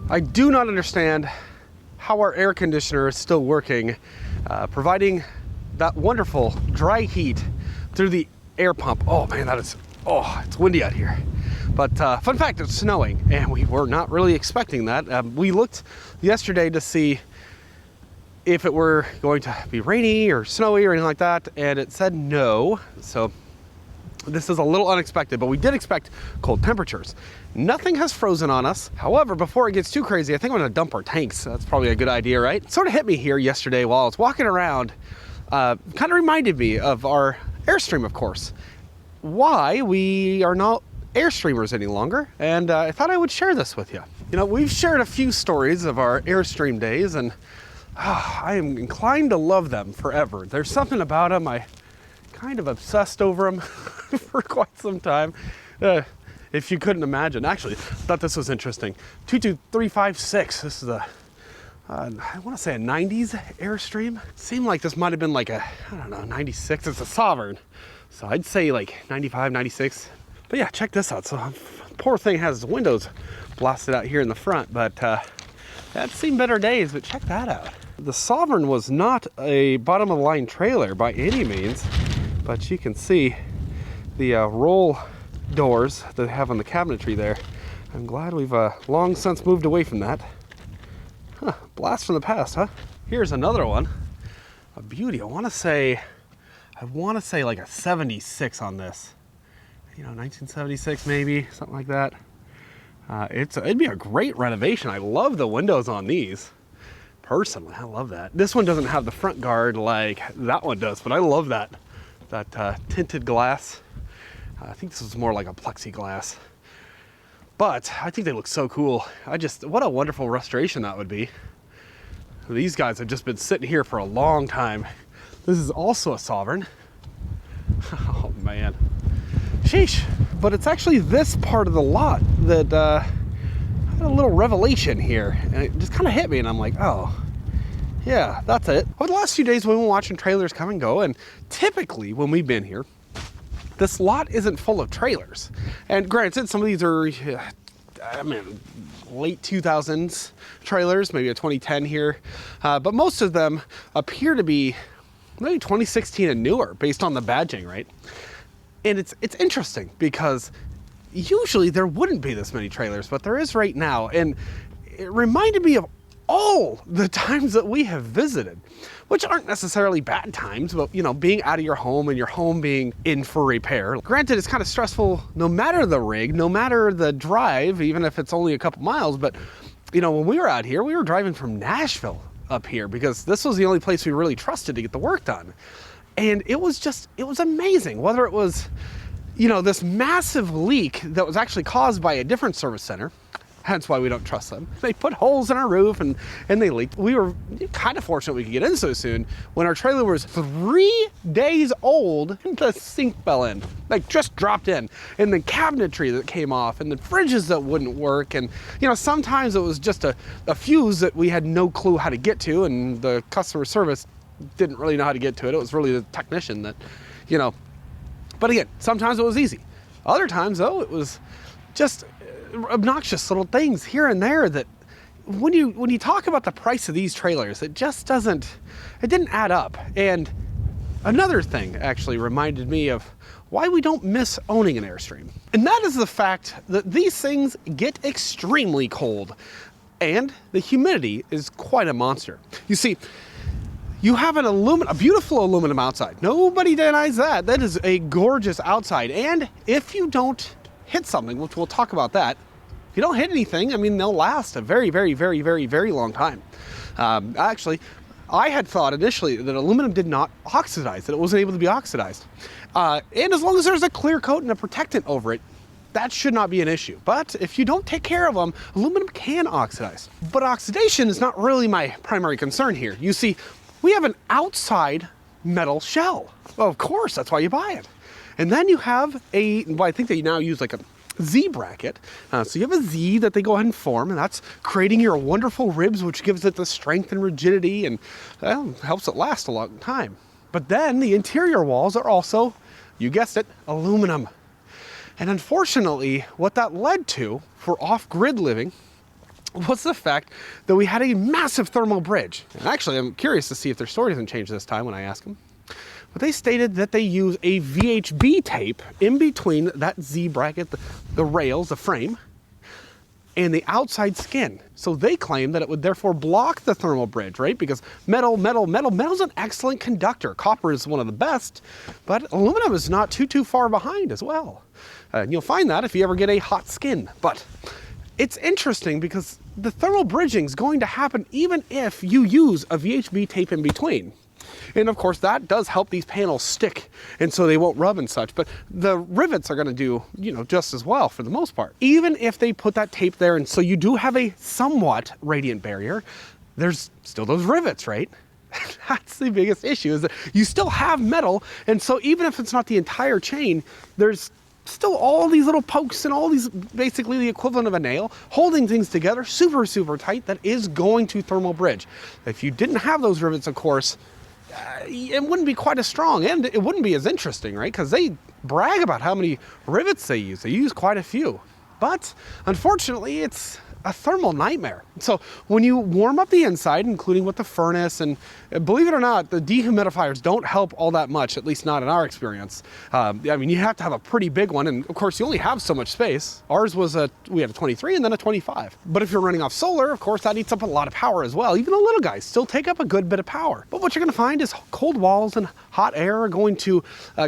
I do not understand how our air conditioner is still working, providing that wonderful dry heat through the air pump. Oh man, it's windy out here. But fun fact, it's snowing, and we were not really expecting that. We looked yesterday to see if it were going to be rainy or snowy or anything like that, and it said no. So this is a little unexpected, but we did expect cold temperatures. Nothing has frozen on us. However, before it gets too crazy, I think I'm gonna dump our tanks. That's probably a good idea, right? It sort of hit me here yesterday while I was walking around. Kind of reminded me of our Airstream, of course. Why we are not Airstreamers any longer, and I thought I would share this with you. You know, we've shared a few stories of our Airstream days, and I am inclined to love them forever. There's something about them, I kind of obsessed over them for quite some time. If you couldn't imagine. Actually, I thought this was interesting. 22356, this is a, I want to say a 90s Airstream. Seemed like this might have been like a, I don't know, 96. It's a Sovereign. So I'd say like 95, 96. But yeah, check this out. So poor thing has windows blasted out here in the front, but that's seen better days, but check that out. The Sovereign was not a bottom of the line trailer by any means, but you can see the roll doors that they have on the cabinetry there. I'm glad we've long since moved away from that. Huh, blast from the past, huh? Here's another one, a beauty. I want to say like a 76 on this. You know, 1976 maybe, something like that. It'd be a great renovation. I love the windows on these. Personally, I love that. This one doesn't have the front guard like that one does, but I love that tinted glass. I think this is more like a plexiglass, but I think they look so cool. What a wonderful restoration that would be. These guys have just been sitting here for a long time. This is also a Sovereign. Oh man, sheesh. But it's actually this part of the lot that had a little revelation here, and it just kind of hit me, and I'm like, oh yeah, that's it. Over the last few days we've been watching trailers come and go, and typically when we've been here, this lot isn't full of trailers. And granted, some of these are, late 2000s trailers, maybe a 2010 here. But most of them appear to be maybe 2016 and newer based on the badging, right? And it's interesting because usually there wouldn't be this many trailers, but there is right now. And it reminded me of all the times that we have visited, which aren't necessarily bad times, but you know, being out of your home and your home being in for repair. Granted, it's kind of stressful no matter the rig, no matter the drive, even if it's only a couple miles. But you know, when we were out here, we were driving from Nashville up here because this was the only place we really trusted to get the work done. And it was amazing. Whether it was, you know, this massive leak that was actually caused by a different service center, hence why we don't trust them. They put holes in our roof and they leaked. We were kind of fortunate we could get in so soon when our trailer was 3 days old and the sink fell in, like just dropped in. And the cabinetry that came off and the fridges that wouldn't work. And you know, sometimes it was just a fuse that we had no clue how to get to, and the customer service didn't really know how to get to it. It was really the technician that, you know, but again, sometimes it was easy. Other times though, it was just obnoxious little things here and there that when you talk about the price of these trailers, it just didn't add up. And another thing actually reminded me of why we don't miss owning an Airstream. And that is the fact that these things get extremely cold and the humidity is quite a monster. You see, you have a beautiful aluminum outside. Nobody denies that. That is a gorgeous outside. And if you don't hit something, which we'll talk about that, if you don't hit anything, I mean, they'll last a very, very, very, very, very long time. Actually, I had thought initially that aluminum did not oxidize, that it wasn't able to be oxidized. And as long as there's a clear coat and a protectant over it, that should not be an issue. But if you don't take care of them, aluminum can oxidize. But oxidation is not really my primary concern here. You see, we have an outside metal shell. Well, of course, that's why you buy it. And then you have I think they now use like a Z bracket. So you have a Z that they go ahead and form, and that's creating your wonderful ribs, which gives it the strength and rigidity and helps it last a long time. But then the interior walls are also, you guessed it, aluminum. And unfortunately, what that led to for off-grid living was the fact that we had a massive thermal bridge. And actually, I'm curious to see if their story doesn't change this time when I ask them. But they stated that they use a VHB tape in between that Z bracket, the rails, the frame, and the outside skin. So they claim that it would therefore block the thermal bridge, right? Because metal's an excellent conductor. Copper is one of the best, but aluminum is not too far behind as well. And you'll find that if you ever get a hot skin. But it's interesting because the thermal bridging is going to happen even if you use a VHB tape in between. And of course that does help these panels stick and so they won't rub and such, but the rivets are going to do, just as well for the most part. Even if they put that tape there and so you do have a somewhat radiant barrier, there's still those rivets, right? That's the biggest issue, is that you still have metal, and so even if it's not the entire chain, there's still all these little pokes and all these, basically the equivalent of a nail, holding things together super tight that is going to thermal bridge. If you didn't have those rivets, of course, it wouldn't be quite as strong, and it wouldn't be as interesting, right? Because they brag about how many rivets they use. They use quite a few. But unfortunately, it's a thermal nightmare. So when you warm up the inside, including with the furnace, and believe it or not, the dehumidifiers don't help all that much, at least not in our experience. I mean, you have to have a pretty big one, and of course you only have so much space. Ours was we had a 23 and then a 25. But if you're running off solar, of course that eats up a lot of power as well. Even the little guys still take up a good bit of power. But what you're gonna find is cold walls and hot air are going to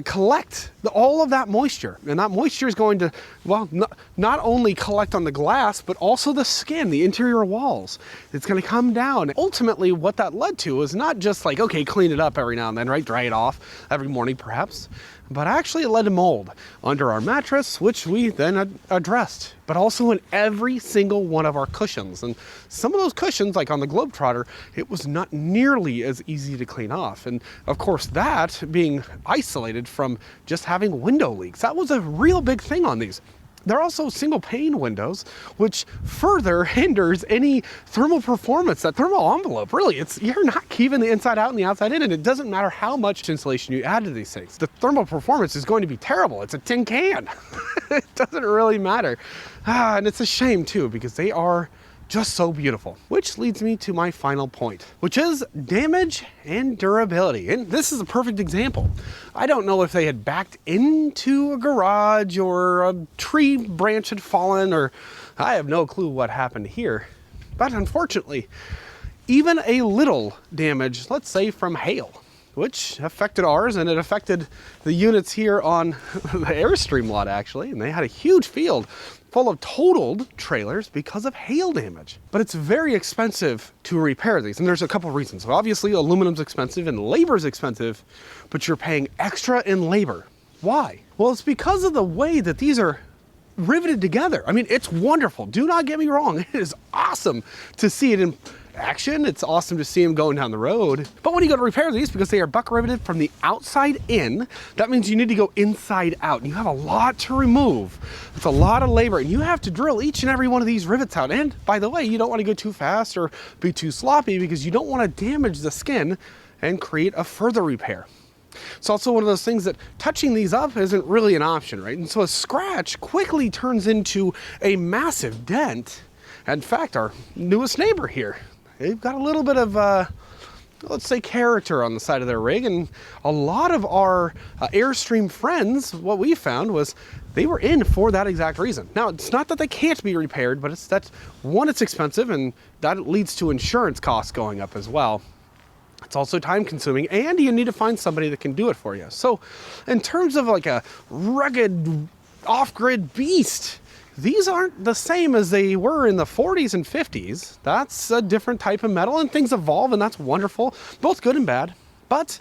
collect all of that moisture. And that moisture is going to, well, not only collect on the glass, but also the skin, the interior walls. It's going to come down. Ultimately, what that led to is not just like, okay, clean it up every now and then, right? Dry it off every morning, perhaps. But actually, it led to mold under our mattress, which we then addressed, but also in every single one of our cushions. And some of those cushions, like on the Globetrotter, it was not nearly as easy to clean off. And of course, that being isolated from just having window leaks, that was a real big thing on these. They're also single pane windows, which further hinders any thermal performance. That thermal envelope, really, you're not keeping the inside out and the outside in, and it doesn't matter how much insulation you add to these things. The thermal performance is going to be terrible. It's a tin can. It doesn't really matter. And it's a shame too, because they are just so beautiful. Which leads me to my final point, which is damage and durability. And this is a perfect example. I don't know if they had backed into a garage or a tree branch had fallen, or I have no clue what happened here. But unfortunately, even a little damage, let's say from hail, which affected ours, and it affected the units here on the Airstream lot actually, and they had a huge field full of totaled trailers because of hail damage. But it's very expensive to repair these, and there's a couple of reasons. So obviously aluminum's expensive and labor's expensive, but you're paying extra in labor. Why? Well, it's because of the way that these are riveted together. I mean, it's wonderful. Do not get me wrong. It is awesome to see it in action. It's awesome to see them going down the road. But when you go to repair these, because they are buck riveted from the outside in, that means you need to go inside out. And you have a lot to remove. It's a lot of labor, and you have to drill each and every one of these rivets out. And by the way, you don't want to go too fast or be too sloppy, because you don't want to damage the skin and create a further repair. It's also one of those things that touching these up isn't really an option, right? And so a scratch quickly turns into a massive dent. In fact, our newest neighbor here, they've got a little bit of, let's say, character on the side of their rig. And a lot of our Airstream friends, what we found was they were in for that exact reason. Now, it's not that they can't be repaired, but it's that, one, it's expensive, and that leads to insurance costs going up as well. It's also time consuming, and you need to find somebody that can do it for you. So in terms of like a rugged off-grid beast, these aren't the same as they were in the 40s and 50s. That's a different type of metal, and things evolve, and that's wonderful, both good and bad. But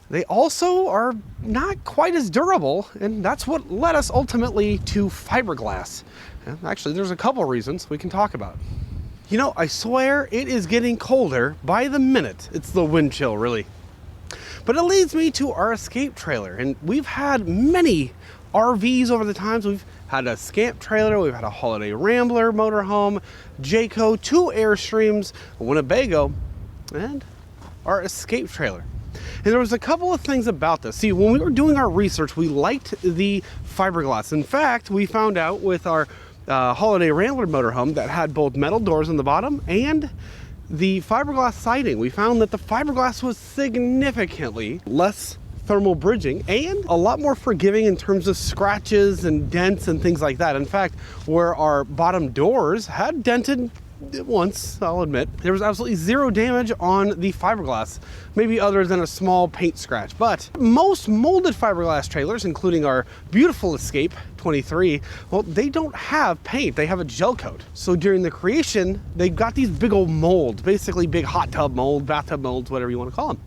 they also are not quite as durable, and that's what led us ultimately to fiberglass. And actually, there's a couple reasons we can talk about. You know, I swear it is getting colder by the minute. It's the wind chill, really. But it leads me to our escape trailer, and we've had many RVs over the times. We've had a Scamp trailer, we've had a Holiday Rambler motorhome, Jayco, 2 Airstreams, a Winnebago, and our escape trailer. And there was a couple of things about this. See, when we were doing our research, we liked the fiberglass. In fact, we found out with our Holiday Rambler motorhome that had both metal doors on the bottom and the fiberglass siding. We found that the fiberglass was significantly less thermal bridging and a lot more forgiving in terms of scratches and dents and things like that. In fact, where our bottom doors had dented once, I'll admit, there was absolutely zero damage on the fiberglass, maybe other than a small paint scratch. But most molded fiberglass trailers, including our beautiful Escape 23, well, they don't have paint, they have a gel coat. So during the creation, they got these big old molds, basically big hot tub mold, bathtub molds, whatever you want to call them.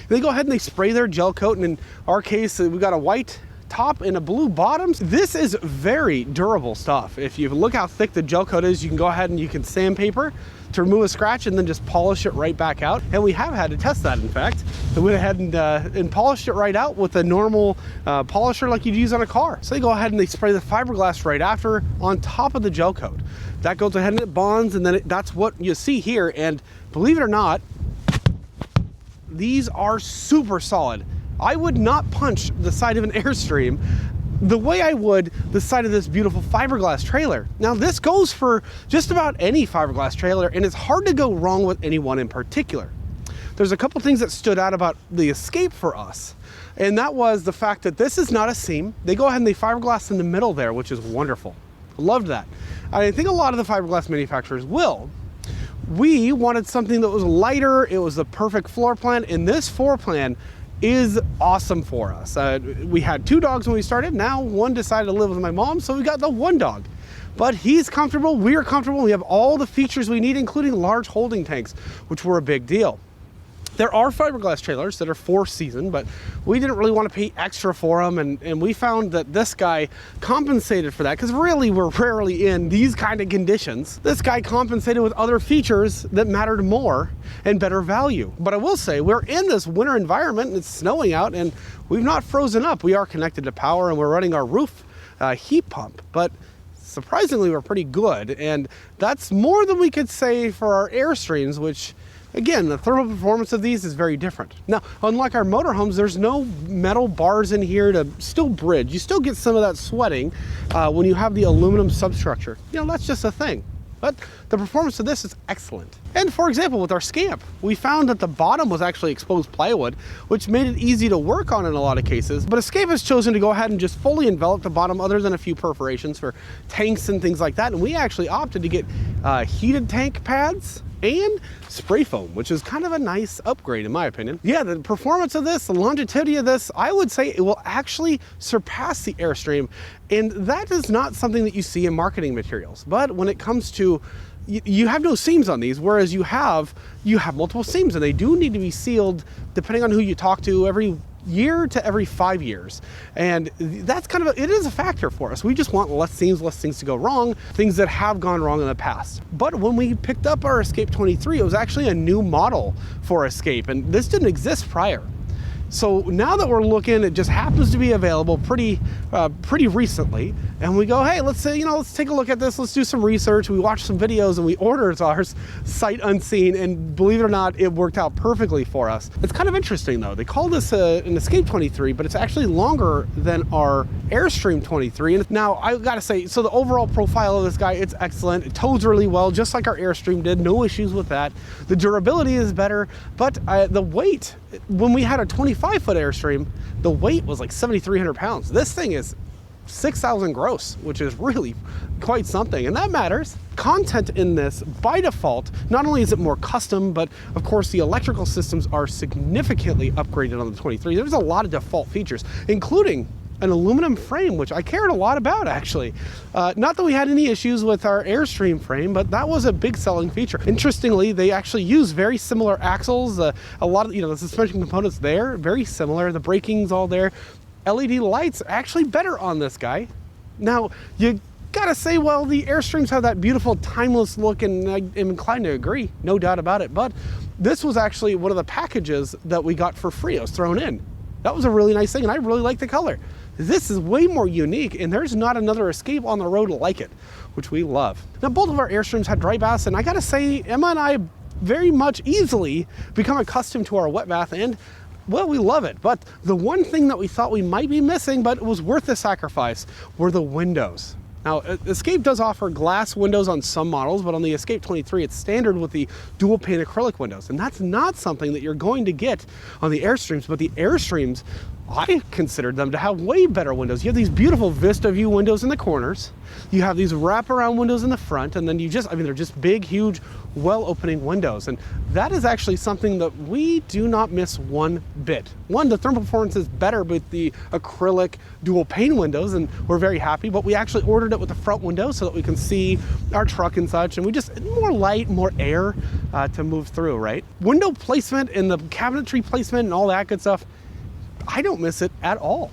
They go ahead and they spray their gel coat, and in our case, we got a white top and a blue bottoms. This is very durable stuff. If you look how thick the gel coat is, you can go ahead and you can sandpaper to remove a scratch and then just polish it right back out. And we have had to test that, in fact. We went ahead and polished it right out with a normal polisher like you'd use on a car. So they go ahead and they spray the fiberglass right after on top of the gel coat. That goes ahead and it bonds, and then that's what you see here. And believe it or not, these are super solid. I would not punch the side of an Airstream the way I would the side of this beautiful fiberglass trailer. Now, this goes for just about any fiberglass trailer, and it's hard to go wrong with any one in particular. There's a couple things that stood out about the Escape for us, and that was the fact that this is not a seam. They go ahead and they fiberglass in the middle there, which is wonderful. Loved that. I think a lot of the fiberglass manufacturers will. We wanted something that was lighter. It was the perfect floor plan, and this floor plan is awesome for us. We had 2 dogs when we started. Now one decided to live with my mom, so we got the 1 dog. But he's comfortable, we're comfortable, we have all the features we need, including large holding tanks, which were a big deal. There are fiberglass trailers that are 4-season, but we didn't really want to pay extra for them, and we found that this guy compensated for that, because really we're rarely in these kind of conditions. This guy compensated with other features that mattered more and better value. But I will say, we're in this winter environment, and it's snowing out, and we've not frozen up. We are connected to power, and we're running our roof heat pump, but surprisingly we're pretty good, and that's more than we could say for our Airstreams, which, again, the thermal performance of these is very different. Now, unlike our motorhomes, there's no metal bars in here to still bridge. You still get some of that sweating when you have the aluminum substructure. You know, that's just a thing. But the performance of this is excellent. And for example, with our Scamp, we found that the bottom was actually exposed plywood, which made it easy to work on in a lot of cases. But Escape has chosen to go ahead and just fully envelop the bottom, other than a few perforations for tanks and things like that. And we actually opted to get heated tank pads and spray foam, which is kind of a nice upgrade in my opinion. Yeah, the performance of this, the longevity of this, I would say it will actually surpass the Airstream, and that is not something that you see in marketing materials. But when it comes to, you have no seams on these, whereas you have multiple seams, and they do need to be sealed depending on who you talk to every year to every 5 years. And that's kind of, it is a factor for us. We just want less seams, less things to go wrong, things that have gone wrong in the past. But when we picked up our Escape 23, it was actually a new model for Escape, and this didn't exist prior. So now that we're looking, it just happens to be available pretty recently, and we go, hey, let's say, let's take a look at this, let's do some research. We watched some videos and we ordered ours sight unseen, and believe it or not, it worked out perfectly for us. It's kind of interesting though. They call this an Escape 23, but it's actually longer than our Airstream 23. And now I gotta say, so the overall profile of this guy, it's excellent. It tows really well, just like our Airstream did. No issues with that. The durability is better, but the weight, when we had a 25-foot Airstream, the weight was like 7,300 pounds. This thing is 6,000 gross, which is really quite something, and that matters. Content in this, by default, not only is it more custom, but of course the electrical systems are significantly upgraded on the 23. There's a lot of default features, including an aluminum frame, which I cared a lot about actually. Not that we had any issues with our Airstream frame, but that was a big selling feature. Interestingly, they actually use very similar axles. A lot of, the suspension components there, very similar. The braking's all there. LED lights actually better on this guy. Now, you gotta say, well, the Airstreams have that beautiful timeless look, and I am inclined to agree, no doubt about it, but this was actually one of the packages that we got for free. It was thrown in. That was a really nice thing, and I really like the color. This is way more unique, and there's not another Escape on the road like it, which we love. Now, both of our Airstreams had dry baths, and I gotta say, Emma and I very much easily become accustomed to our wet bath, and well, we love it. But the one thing that we thought we might be missing, but it was worth the sacrifice, were the windows. Now, Escape does offer glass windows on some models, but on the Escape 23, it's standard with the dual pane acrylic windows. And that's not something that you're going to get on the Airstreams, but the Airstreams, I considered them to have way better windows. You have these beautiful Vista view windows in the corners. You have these wraparound windows in the front, and then they're just big, huge, well-opening windows. And that is actually something that we do not miss one bit. One, the thermal performance is better with the acrylic dual pane windows, and we're very happy, but we actually ordered it with the front window so that we can see our truck and such, and we just, more light, more air to move through, right? Window placement and the cabinetry placement and all that good stuff, I don't miss it at all.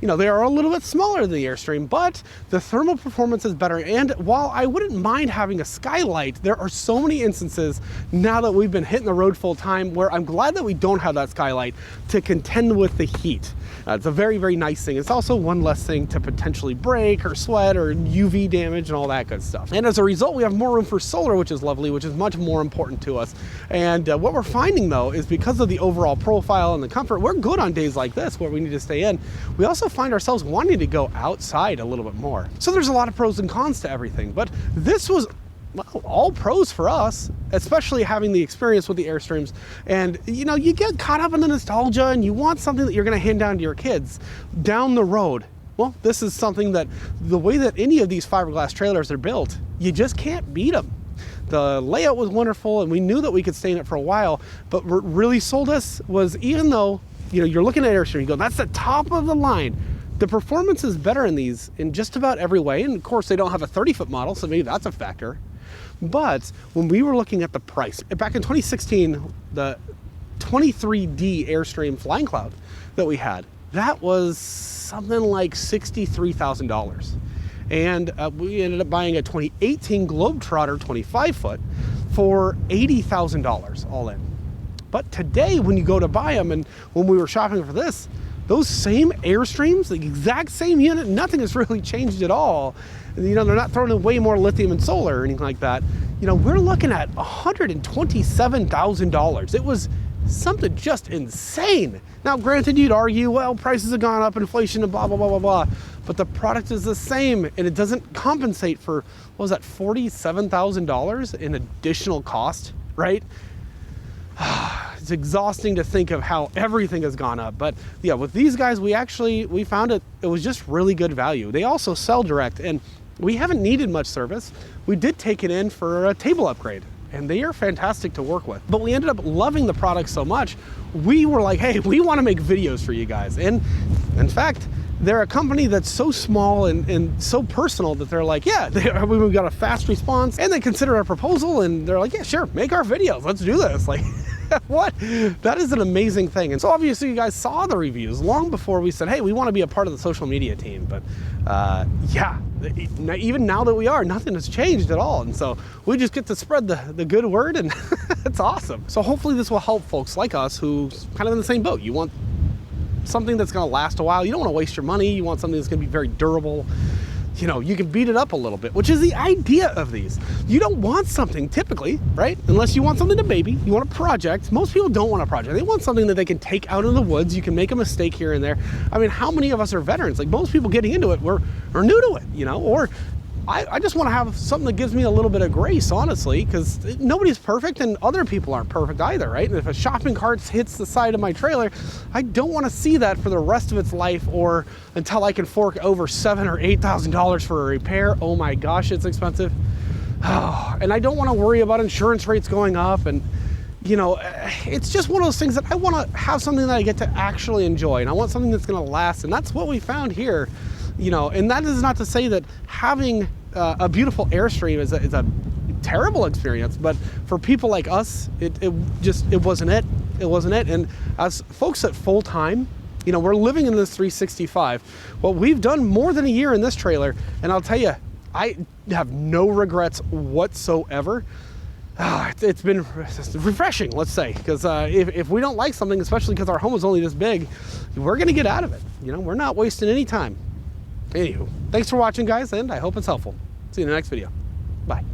You know, they are a little bit smaller than the Airstream, but the thermal performance is better. And while I wouldn't mind having a skylight, there are so many instances now that we've been hitting the road full time where I'm glad that we don't have that skylight to contend with the heat. It's a very, very nice thing. It's also one less thing to potentially break or sweat or UV damage and all that good stuff. And as a result, we have more room for solar, which is lovely, which is much more important to us. And what we're finding though is because of the overall profile and the comfort, we're good on days like this where we need to stay in. We also find ourselves wanting to go outside a little bit more. So there's a lot of pros and cons to everything, but this was, well, all pros for us, especially having the experience with the Airstreams. And you know, you get caught up in the nostalgia and you want something that you're going to hand down to your kids down the road. Well, this is something that the way that any of these fiberglass trailers are built, you just can't beat them. The layout was wonderful and we knew that we could stay in it for a while, but what really sold us was, even though, you know, you're looking at Airstream, you go, that's the top of the line. The performance is better in these in just about every way. And of course they don't have a 30-foot model, so maybe that's a factor. But when we were looking at the price, back in 2016, the 23D Airstream Flying Cloud that we had, that was something like $63,000. And we ended up buying a 2018 Globetrotter 25-foot for $80,000 all in. But today, when you go to buy them, and when we were shopping for this, those same Airstreams, the exact same unit, nothing has really changed at all. You know, they're not throwing in way more lithium and solar or anything like that. You know, we're looking at $127,000. It was something just insane. Now, granted, you'd argue, well, prices have gone up, inflation and blah, blah, blah, blah, blah. But the product is the same, and it doesn't compensate for, what was that, $47,000 in additional cost, right? It's exhausting to think of how everything has gone up. But yeah, with these guys, we found it was just really good value. They also sell direct, and we haven't needed much service. We did take it in for a table upgrade, and they are fantastic to work with. But we ended up loving the product so much, we were like, hey, we want to make videos for you guys. And in fact, they're a company that's so small and so personal that they're like, yeah, we've got a fast response, and they consider our proposal, and they're like, yeah, sure, make our videos, let's do this. Like, what? That is an amazing thing. And so obviously you guys saw the reviews long before we said, hey, we want to be a part of the social media team. But yeah, even now that we are, nothing has changed at all. And so we just get to spread the good word, and it's awesome. So hopefully this will help folks like us who's kind of in the same boat. You want something that's going to last a while. You don't want to waste your money. You want something that's going to be very durable. You know, you can beat it up a little bit, which is the idea of these. You don't want something typically, right? Unless you want something to baby, you want a project. Most people don't want a project. They want something that they can take out in the woods. You can make a mistake here and there. I mean, how many of us are veterans? Like, most people getting into it, are new to it, you know, or I just want to have something that gives me a little bit of grace, honestly, because nobody's perfect and other people aren't perfect either, right? And if a shopping cart hits the side of my trailer, I don't want to see that for the rest of its life, or until I can fork over $7,000 or $8,000 for a repair. Oh my gosh, it's expensive. Oh, and I don't want to worry about insurance rates going up. And you know, it's just one of those things that I want to have something that I get to actually enjoy, and I want something that's going to last. And that's what we found here. You know, and that is not to say that having a beautiful Airstream is a terrible experience, but for people like us, it wasn't it. It wasn't it. And as folks at full time, you know, we're living in this 365. Well, we've done more than a year in this trailer, and I'll tell you, I have no regrets whatsoever. It's been refreshing, let's say, because if we don't like something, especially because our home is only this big, we're going to get out of it. You know, we're not wasting any time. Anywho, thanks for watching, guys, and I hope it's helpful. See you in the next video. Bye.